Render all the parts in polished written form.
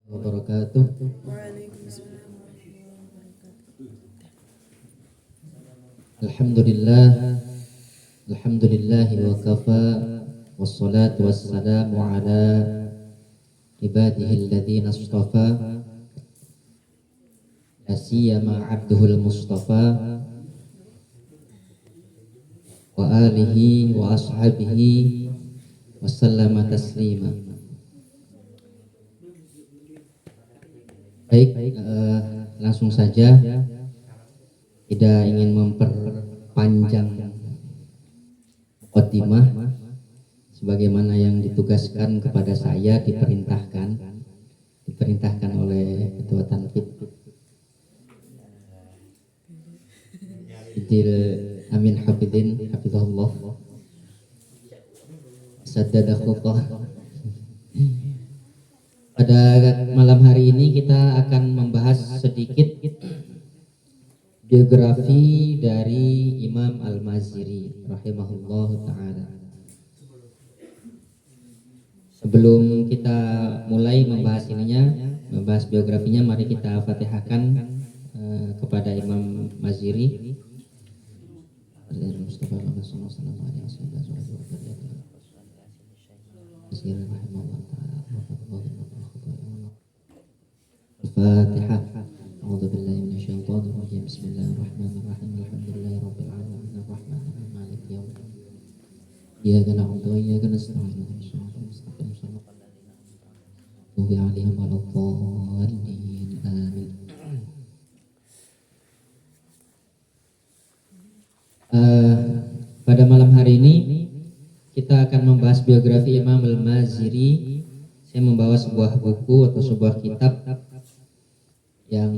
wabarakatuh. Waalaikumsalam warahmatullahi wabarakatuh. Alhamdulillah, alhamdulillahi wa kafa, wassalatu wassalamu ala ibadihi alladhina istafa, asiyama abduhul mustafa wa alihi wa ashabihi wa sallama taslima. Baik, langsung saja, tidak ingin memperpanjang mukadimah sebagaimana yang ditugaskan kepada saya, diperintahkan oleh Ketua Tanfid Idil Amin Hafidin Hafizahullah Saddada khutbah. Pada malam hari ini kita akan membahas sedikit biografi dari Imam Al-Maziri rahimahullah ta'ala. Sebelum kita mulai membahas biografinya, mari kita fatihahkan kepada Imam Maziri. Al-Fatihah. A'udzu billahi minasyaitonir rajim. Bismillahirrahmanirrahim. Alhamdulillahirabbil alamin arrahmanirrahim maliki yaumiddin. Iyyaka na'budu wa iyyaka nasta'in. Ihdinas siratal mustaqim. Shiratal ladzina an'amta 'alaihim waladdallin. Amin. Pada malam hari ini kita akan membahas biografi Imam Al-Maziri. Saya membawa sebuah buku atau sebuah kitab yang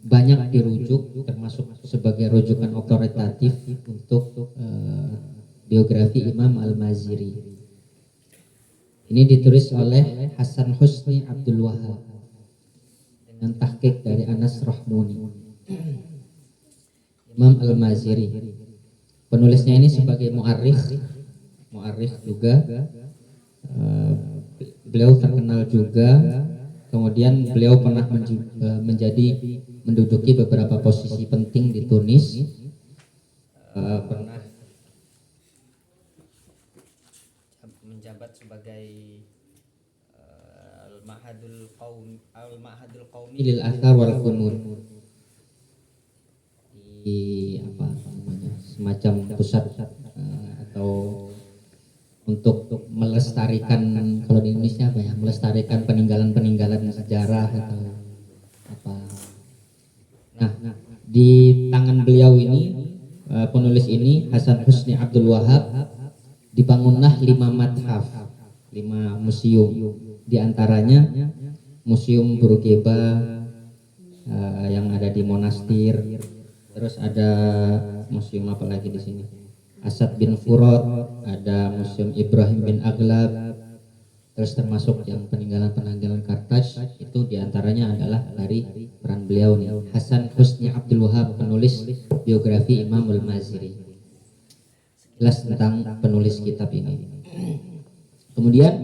banyak dirujuk, termasuk sebagai rujukan otoritatif untuk biografi Imam Al-Maziri. Ini ditulis oleh Hasan Husni Abdul Wahab dengan tahqiq dari Anas Rahmuni. Imam Al-Maziri, penulisnya ini sebagai mu'arrikh juga, beliau terkenal juga. Kemudian beliau pernah menduduki beberapa posisi penting di Tunis, pernah menjabat sebagai Al-Ma'hadul Qaumi lil Athar wal Funun, di semacam pusat atau untuk melestarikan, kalau di Indonesia melestarikan peninggalan sejarah atau apa. Nah, di tangan beliau ini, penulis ini Hasan Husni Abdul Wahab, dibangunlah 5 madhaf, 5 museum. Di antaranya Museum Bourguiba yang ada di Monastir. Terus ada museum apa lagi di sini? Asad bin Furad, ada Museum Ibrahim bin Aghlab, terus termasuk yang peninggalan Kartaj, itu diantaranya adalah dari peran beliau nih, Hasan Husni Abdul Wahab, penulis biografi Imam Al-Maziri. Jelas tentang penulis kitab ini. Kemudian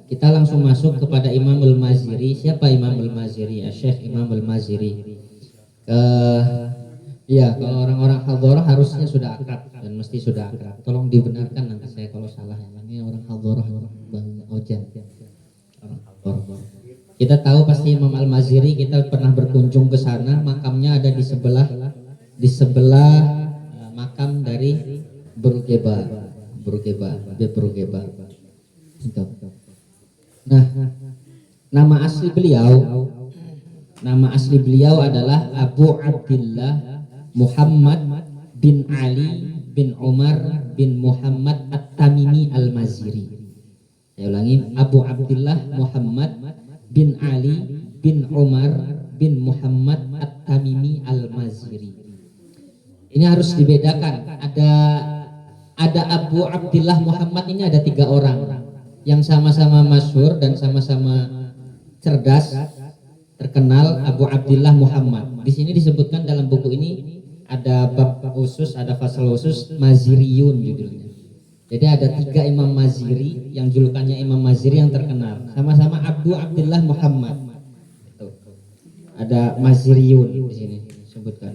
kita langsung masuk kepada Imam Al-Maziri. Siapa Imam Al-Maziri? Syekh Imam Al-Maziri. Ya, kalau orang-orang Hadharah harusnya sudah akrab dan mesti sudah akrab. Tolong dibenarkan nanti saya kalau salah ya. Ini orang Hadharah, Bang Ojan. Orang Hadharah. Kita tahu pasti Imam Al-Maziri, kita pernah berkunjung ke sana. Makamnya ada di sebelah makam dari Bourguiba. Nah, nama asli beliau adalah Abu Abdillah Muhammad bin Ali bin Umar bin Muhammad At-Tamimi Al-Maziri. Saya ulangi, Abu Abdillah Muhammad bin Ali bin Umar bin Muhammad At-Tamimi Al-Maziri. Ini harus dibedakan. Ada Abu Abdillah Muhammad, ini ada 3 orang yang sama-sama masyhur dan sama-sama cerdas, terkenal. Abu Abdillah Muhammad. Di sini disebutkan dalam buku ini ada bab khusus, ada fasal khusus, Maziriyun judulnya. Jadi ada 3 Imam Maziri yang julukannya Imam Maziri yang terkenal. Sama-sama Abu Abdillah Muhammad. ada Maziriyun di sini disebutkan.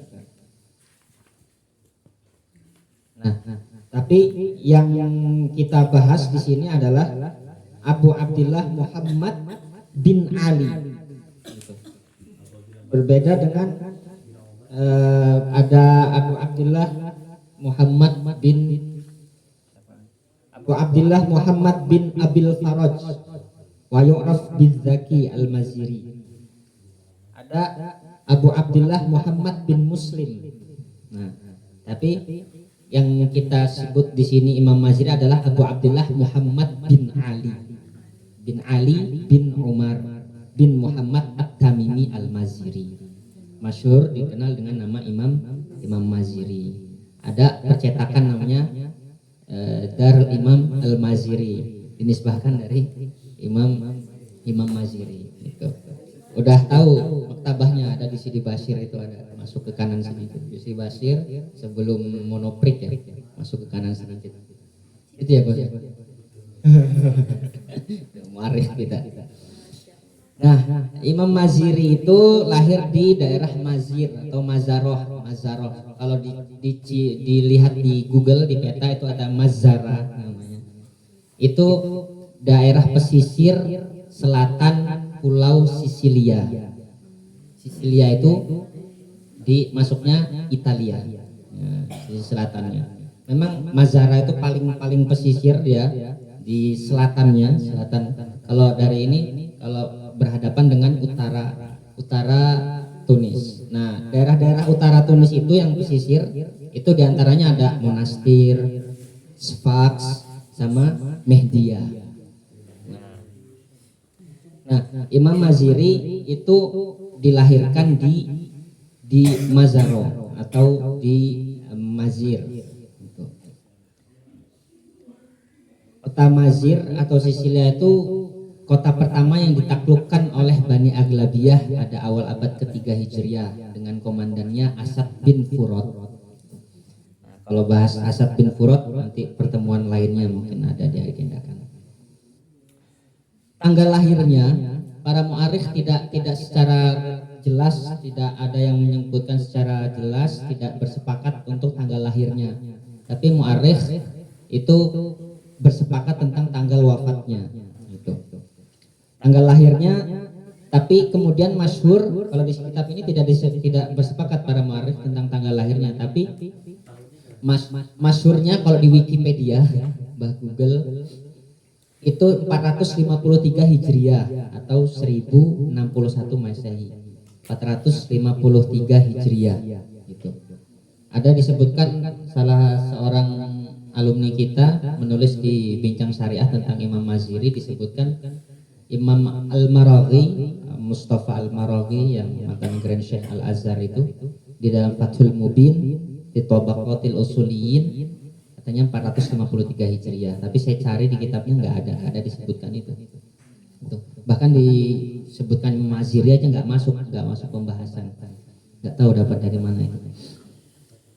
Nah, tapi yang kita bahas di sini adalah Abu Abdillah Muhammad bin Ali. Gitu. Berbeda dengan ada Abu Abdillah Muhammad bin Abil Faraj wa yu'raf bizzaki al-Maziri. Ada Abu Abdillah Muhammad bin Muslim. Nah, tapi yang kita sebut di sini Imam Maziri adalah Abu Abdillah Muhammad bin Ali bin Umar bin Muhammad At-Tamimi Al-Maziri. Masyhur dikenal dengan nama Imam Maziri. Ada percetakan namanya Darul Imam Al-Maziri, dinisbahkan dari Imam Maziri. Gitu. Udah tahu maktabahnya ada di Sidi Bashir, itu ada masuk ke kanan sedikit. Di Sidi Bashir sebelum monoprik ya, masuk ke kanan sedikit. Itu ya Bos. Muarif kita. Nah, Imam Maziri itu lahir di daerah Mazir atau Mazaroh. Kalau dilihat di Google di peta itu ada Mazara namanya. Itu daerah pesisir selatan Pulau Sisilia. Sisilia itu masuknya Italia, ya, sisi selatannya. Memang Mazara itu paling pesisir ya, di selatan. Kalau dari ini, kalau berhadapan dengan utara Tunis. Nah, daerah-daerah utara Tunis itu yang pesisir itu diantaranya ada Monastir, Sfax, sama Mehdia. Nah, Imam Maziri itu dilahirkan di Mazaro atau di Mazir. Kota Mazir atau Sisilia itu kota pertama yang ditaklukkan oleh Bani Aglabiyah pada awal abad ketiga Hijriah dengan komandannya Asad bin Furad. Nah, kalau bahas Asad bin Furad nanti pertemuan lainnya mungkin ada diagendakan. Tanggal lahirnya para mu'arikh tidak secara jelas, tidak ada yang menyebutkan secara jelas, tidak bersepakat untuk tanggal lahirnya. Tapi mu'arikh itu bersepakat tentang tanggal wafatnya. Gitu. Tanggal lahirnya, tapi kemudian masyhur kalau di kitab ini tidak bersepakat para mu'arikh tentang tanggal lahirnya, tapi masyhurnya kalau di Wikipedia, Mbah Google, itu 453 Hijriah atau 1061 Masehi. 453 Hijriah gitu. Ada disebutkan salah seorang alumni kita menulis di Bincang Syariah tentang Imam Maziri, disebutkan Imam Al-Maraghi, Mustafa Al-Maraghi yang mantan Grand Syekh Al-Azhar itu, di dalam Fathul Mubin di Tabaqatil Usuliyin katanya 453 Hijriah, tapi saya cari di kitabnya nggak ada disebutkan itu. Bahkan disebutkan Maziri aja nggak masuk pembahasan, nggak tahu dapat dari mana itu.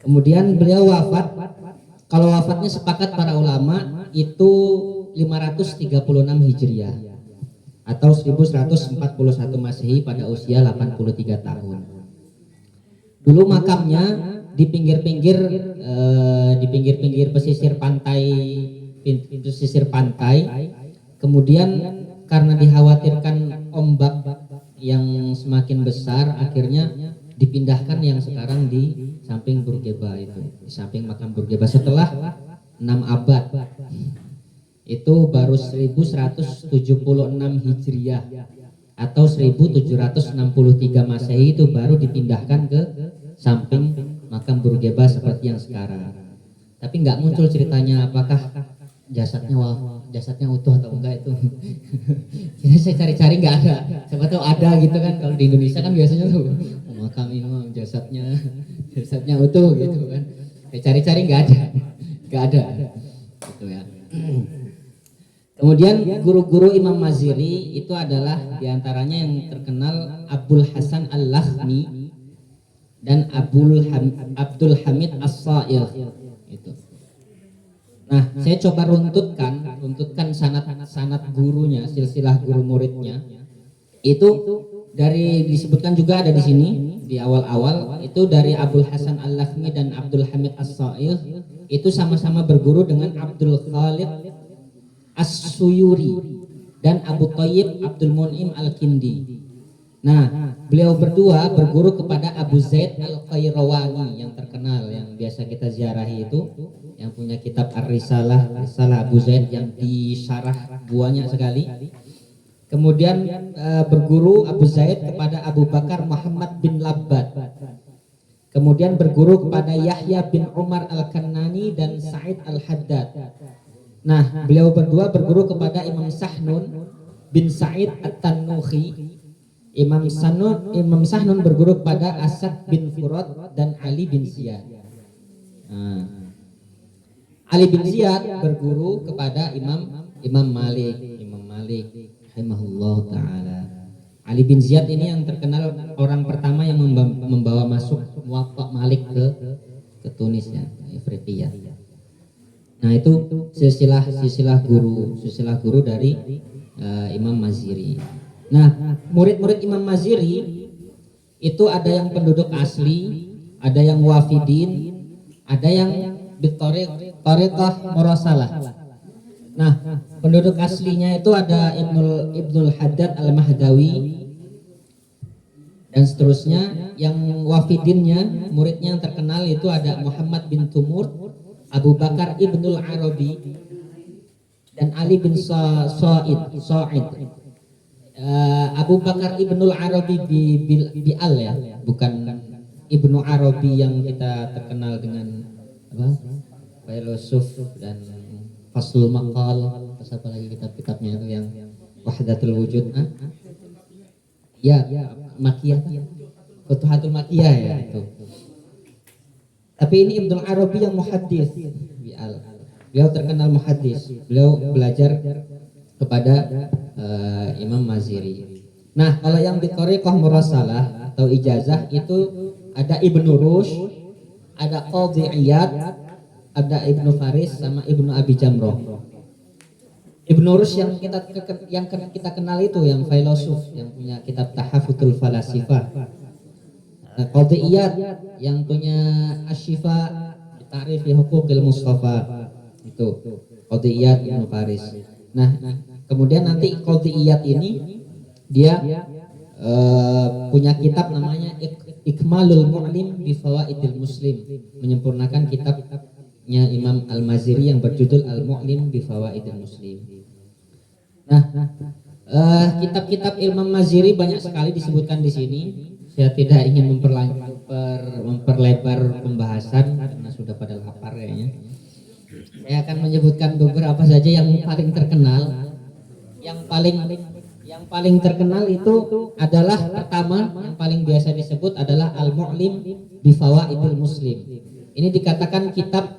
Kemudian beliau wafat, kalau wafatnya sepakat para ulama itu 536 Hijriah atau 1141 Masehi pada usia 83 tahun. Dulu makamnya di pinggir-pinggir pesisir pantai. Kemudian karena dikhawatirkan ombak yang semakin besar, akhirnya dipindahkan yang sekarang di samping Bourguiba itu, di samping makam Bourguiba. Setelah 6 abad itu baru 1176 Hijriah atau 1763 Masehi itu baru dipindahkan ke samping makam Bourguiba seperti yang sekarang. Tapi nggak muncul ceritanya apakah jasadnya utuh atau enggak itu. Jadi saya cari-cari nggak ada. Siapa tahu ada gitu kan, kalau di Indonesia kan biasanya tuh makam ini jasadnya utuh gitu kan. Saya cari-cari nggak ada gitu ya. Kemudian guru-guru Imam Maziri itu adalah diantaranya yang terkenal Abdul Hasan Al-Lakhmi dan Abdul Hamid As-Sa'ir itu. Nah, saya coba runtutkan sanad gurunya, silsilah guru muridnya. Itu dari disebutkan juga ada di sini di awal-awal itu dari Abdul Hasan Al-Lakhmi dan Abdul Hamid As-Sa'ih itu sama-sama berguru dengan Abdul Khalid As-Suyuri dan Abu Thayyib Abdul Mun'im Al-Kindi. Nah, beliau berdua berguru kepada Abu Zaid Al-Qayrawani yang terkenal, yang biasa kita ziarahi itu, yang punya kitab Ar-Risalah, Risalah Abu Zaid yang disyarah banyak sekali. Kemudian berguru Abu Zaid kepada Abu Bakar Muhammad bin Labbad. Kemudian berguru kepada Yahya bin Umar Al-Kannani dan Sa'id Al-Haddad. Nah, beliau berdua berguru kepada Imam Sahnun bin Sa'id At-Tannuhi. Imam Sahnun berguru kepada Asad bin Furat dan Ali bin Ziyad. Ali bin Ziyad berguru kepada Imam Malik rahimahullah taala. Ali bin Ziyad ini yang terkenal orang pertama yang membawa masuk Muwatta Malik ke Tunis ya, Afrika. Nah, itu silsilah guru dari Imam Maziri. Nah, murid-murid Imam Maziri itu ada yang penduduk asli, ada yang wafidin, ada yang tariqah murasalah. Nah, penduduk aslinya itu ada Ibnul Haddad Al-Mahdawi dan seterusnya. Yang wafidinnya, muridnya yang terkenal itu ada Muhammad bin Tumur, Abu Bakar Ibnul Arabi, dan Ali bin Sa'id. Abu Bakar Ibnul Arabi bi'al ya, bukan Ibnu Arabi yang kita terkenal dengan filosof dan Faslul Maqal, apa lagi kitab-kitabnya itu yang Wahdatul Wujud, ya Makiyah, Futuhatul Makiyah ya itu. Tapi ini Ibnu Arabi yang muhaddis bi'al. Beliau terkenal muhaddis. Beliau belajar kepada Imam Maziri. Nah, kalau yang di Thariqah Murasalah atau ijazah itu ada Ibnu Rushd, ada Qadhi Iyad, ada Ibnu Faris sama Ibnu Abi Jamroh. Ibnu Rushd yang kita kenal itu yang filosof yang punya kitab Tahaffutul Falasifah. Qadhi Iyad yang punya Asy-Syifa Ta'rif Huquqil Mustafa itu Qadhi Iyad Ibnu Faris. Nah, kemudian nanti Qadhi Iyad ini dia punya kitab namanya Ikmalul Mu'lim bi Fawaidil Muslim, menyempurnakan kitabnya Imam Al-Maziri yang berjudul Al-Mu'lim bi Fawaidil Muslim. Nah, kitab-kitab Imam Maziri banyak sekali disebutkan di sini. Saya tidak ingin memperlebar pembahasan karena sudah pada lapar kayaknya. Saya akan menyebutkan beberapa saja yang paling terkenal. Yang paling terkenal itu adalah pertama, yang paling biasa disebut adalah Al-Mu'lim bi Fawaidil Muslim. Ini dikatakan kitab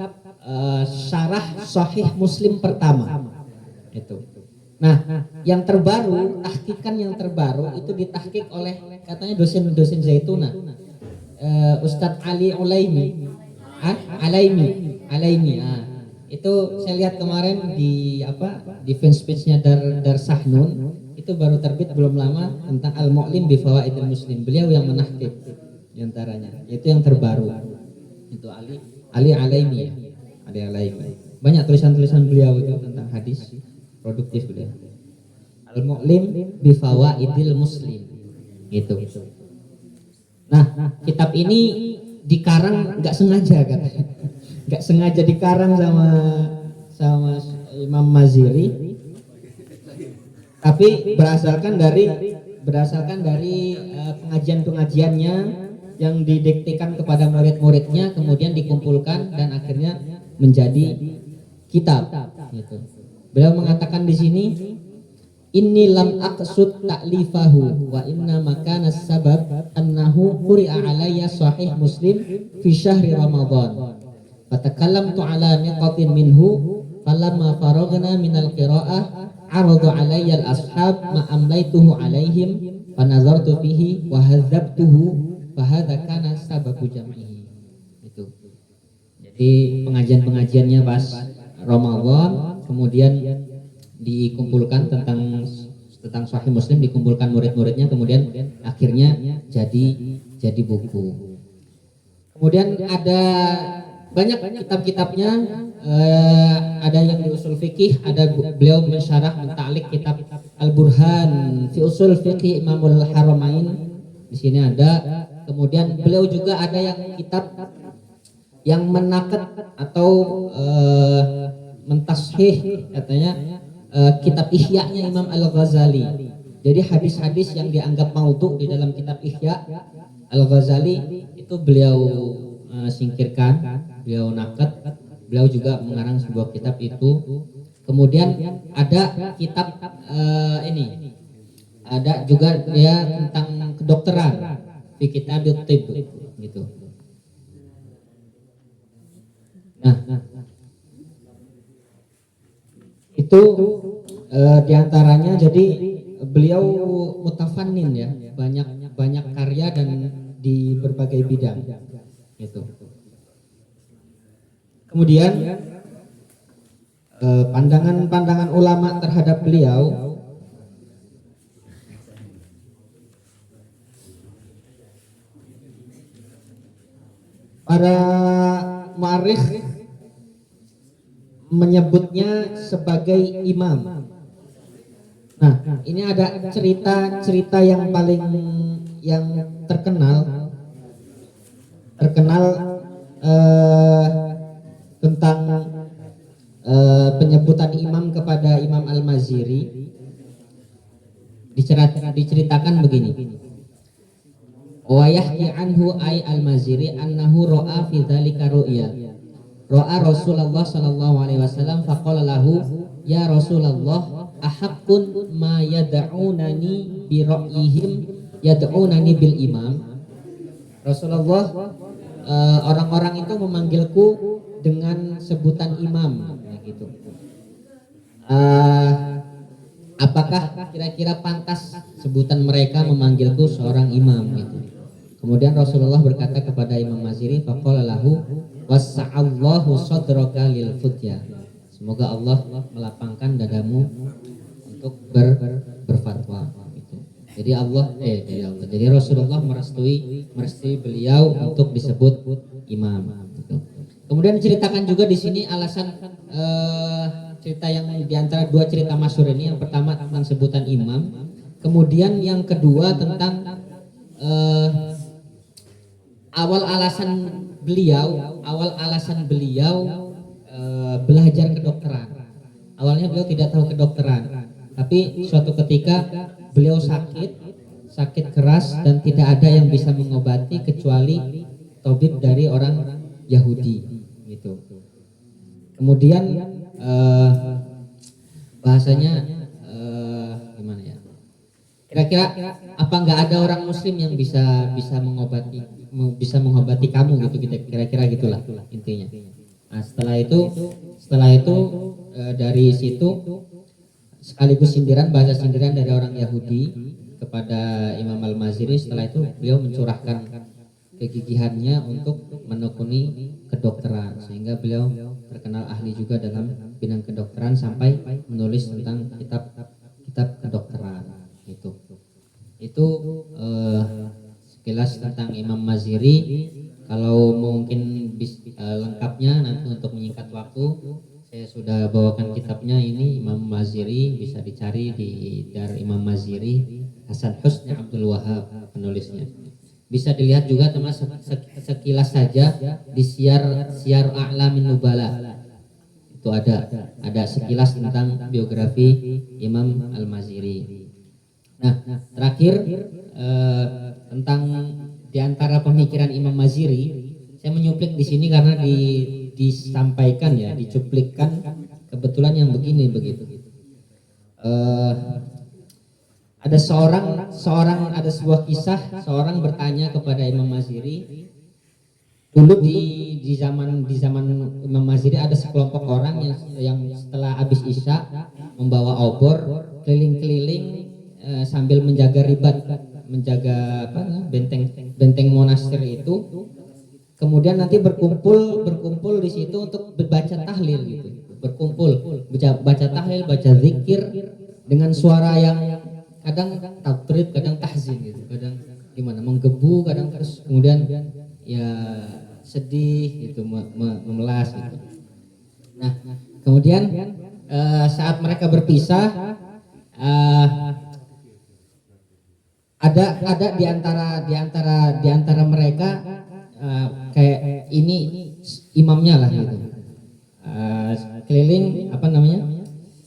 syarah Sahih Muslim pertama. Itu. Nah, yang terbaru, tahqiqan yang terbaru itu ditahqiq oleh katanya dosen Zaituna, Ustadz Ali Ulaimi. Itu saya lihat kemarin di fanspage-nya Dar Sahnun itu baru terbit belum lama tentang Al-Mu'lim bi Fawaidil Muslim. Beliau yang menahqiq di antaranya. Itu yang terbaru. Itu Ali Alaimi ya. Ali Alaimi. Banyak tulisan-tulisan beliau itu tentang hadis, produktif beliau. Al-Mu'lim bi Fawaidil Muslim. Gitu. Nah, kitab ini dikarang nggak sengaja kan. Nggak sengaja dikarang sama Imam Maziri, tapi berdasarkan dari pengajian-pengajiannya yang didiktekan kepada murid-muridnya, kemudian dikumpulkan dan akhirnya menjadi kitab. Gitu. Beliau mengatakan di sini, inni lam aqsud ta'lifahu wa inna makana sabab annahu quri'a alayya sahih Muslim fi syahri Ramadan. Fatakallamtu ala niqatin minhu falamma faragna minal qira'ah aradu alayya al-ashab ma amlaituhu alaihim fanazartu fihi wa hadzabtuhu fa hadza kana sababu jam'ihi. Itu. Jadi pengajian-pengajiannya pas Ramadan kemudian dikumpulkan tentang Sahih Muslim dikumpulkan murid-muridnya, kemudian akhirnya jadi buku. Kemudian ada banyak kitab-kitabnya, ada yang di usul fikih, ada beliau mensyarah menta'liq kitab Al-Burhan fi usul fikih Imamul Haramain, di sini ada. Kemudian beliau juga ada yang kitab yang menakad atau mentashih katanya, kitab Ihya-nya Imam Al-Ghazali. Jadi hadis-hadis yang dianggap maudhu di dalam kitab Ihya Al-Ghazali itu beliau singkirkan, beliau nakad. Beliau juga mengarang sebuah kitab itu. Kemudian ada kitab ini, ada juga dia tentang kedokteran, di kitab Tibb gitu. Nah, itu diantaranya. Jadi beliau mutafannin ya, banyak karya dan di berbagai bidang gitu. Kemudian pandangan ulama terhadap beliau, para mu'arikh menyebutnya sebagai imam. Nah, ini ada cerita yang paling terkenal tentang penyebutan imam kepada Imam Al-Maziri. Diceritakan begini. Wa yahki anhu ay Al-Maziri annahu ra'a fi dzalika ru'ya. Ra'a Rasulullah sallallahu alaihi wasallam faqala lahu ya Rasulullah ahaqqun ma yad'unani bi ra'yihim yad'unani bil imam. Rasulullah, orang-orang itu memanggilku dengan sebutan imam gitu. Apakah kira-kira pantas sebutan mereka memanggilku seorang imam gitu. Kemudian Rasulullah berkata kepada Imam Maziri, faqala lahu wassa'allahu sadraka lil futya. Semoga Allah melapangkan dadamu untuk berfatwa gitu. Jadi Rasulullah merestui beliau untuk disebut imam gitu. Kemudian diceritakan juga di sini alasan cerita yang diantara dua cerita masyhur ini. Yang pertama tentang sebutan imam, kemudian yang kedua tentang awal alasan beliau belajar kedokteran. Awalnya beliau tidak tahu kedokteran, tapi suatu ketika beliau sakit keras dan tidak ada yang bisa mengobati kecuali tabib dari orang Yahudi gitu. Kemudian bahasanya gimana ya? Kira-kira apa nggak ada orang Muslim yang bisa mengobati kamu gitu, kira-kira gitulah intinya. Nah, setelah itu dari situ sekaligus bahasa sindiran dari orang Yahudi kepada Imam Al-Maziri. Setelah itu beliau mencurahkan kegigihannya untuk menekuni kedokteran, sehingga beliau terkenal ahli juga dalam bidang kedokteran sampai menulis tentang kitab kedokteran gitu. Itu sekilas tentang Imam Maziri. Kalau mungkin lengkapnya nanti untuk menyingkat waktu, saya sudah bawakan kitabnya ini, Imam Maziri, bisa dicari di Dar Imam Maziri, Hasan Husni Abdul Wahab penulisnya. Bisa dilihat juga teman sekilas saja di Syiar A'lamin Nubala. Itu ada sekilas tentang biografi Imam Al-Maziri. Nah, terakhir tentang diantara pemikiran Imam Maziri, saya menyuplik di sini karena disampaikan ya, dicuplikkan kebetulan yang begini begitu. Ada ada sebuah kisah, seorang bertanya kepada Imam Maziri. Dulu di zaman Imam Maziri ada sekelompok orang yang setelah habis Isya membawa obor keliling-keliling sambil menjaga ribat, menjaga benteng monastir itu. Kemudian nanti berkumpul di situ untuk baca tahlil gitu. Berkumpul baca tahlil, baca zikir dengan suara yang kadang tatrib, kadang tahzin gitu, kadang gimana menggebu, kadang terus kemudian ya sedih gitu, memelas gitu. Nah, kemudian saat mereka berpisah, ada di antara mereka kayak ini imamnya lah gitu. Keliling apa namanya?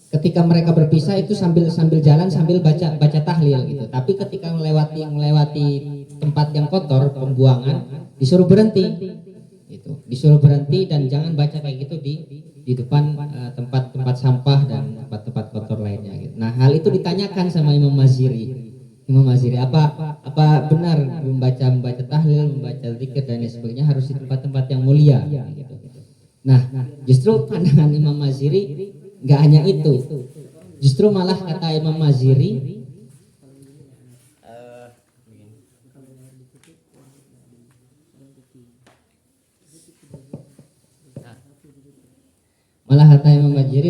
Ketika mereka berpisah itu sambil jalan sambil baca tahlil gitu. Tapi ketika melewati tempat yang kotor, pembuangan, disuruh berhenti. Itu disuruh berhenti dan jangan baca kayak gitu di depan tempat sampah dan tempat kotor lainnya gitu. Nah, hal itu ditanyakan sama Imam Maziri, apa benar membaca tahlil, membaca zikir dan lain sebagainya harus di tempat-tempat yang mulia gitu. Nah, justru pandangan Imam Maziri nggak hanya itu, justru malah kata Imam Maziri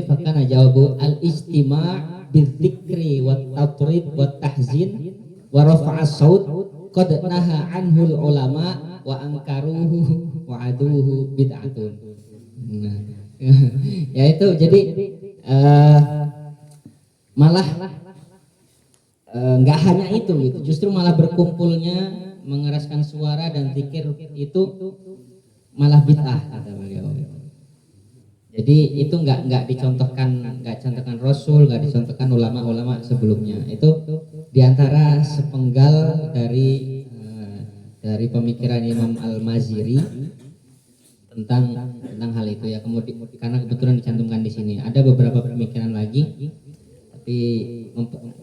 fakana jawabu al-istima' bidzikri wat tatrib wat tahzin wa rafa'a saut qad naha anhul ulama wa ankaruhu wa aduhu bid'atun. Nah, ya itu jadi malah nggak hanya itu gitu, justru malah berkumpulnya mengeraskan suara dan zikir itu malah bid'ah kata beliau. Jadi itu nggak dicontohkan Rasul, nggak dicontohkan ulama-ulama sebelumnya. Itu diantara sepenggal dari pemikiran Imam Al-Maziri tentang hal itu ya. Kemudian karena kebetulan dicantumkan di sini ada beberapa pemikiran lagi, tapi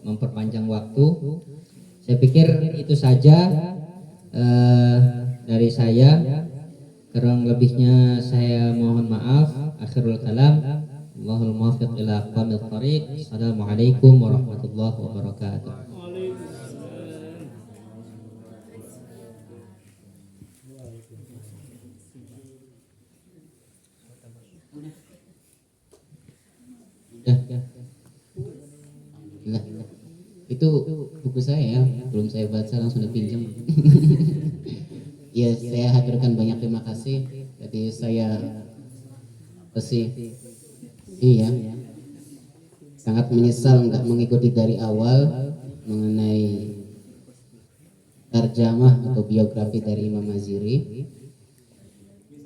memperpanjang waktu. Saya pikir itu saja dari saya. Kurang lebihnya saya mohon maaf. Akhirul kalam, Allahul muwaffiq ila aqwamit thariq. Assalamualaikum warahmatullahi wabarakatuh. Nah, itu buku saya ya, belum saya baca langsung dipinjam. Ya, saya haturkan banyak terima kasih. Jadi saya iya sangat menyesal nggak mengikuti dari awal mengenai tarjamah atau biografi dari Imam Maziri.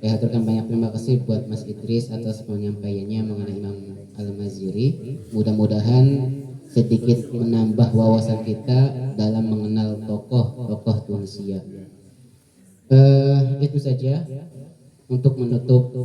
Saya haturkan banyak terima kasih buat Mas Idris atas penyampaiannya mengenai Imam Al-Maziri. Mudah-mudahan sedikit menambah wawasan kita dalam mengenal tokoh Tunisia. Itu saja untuk menutup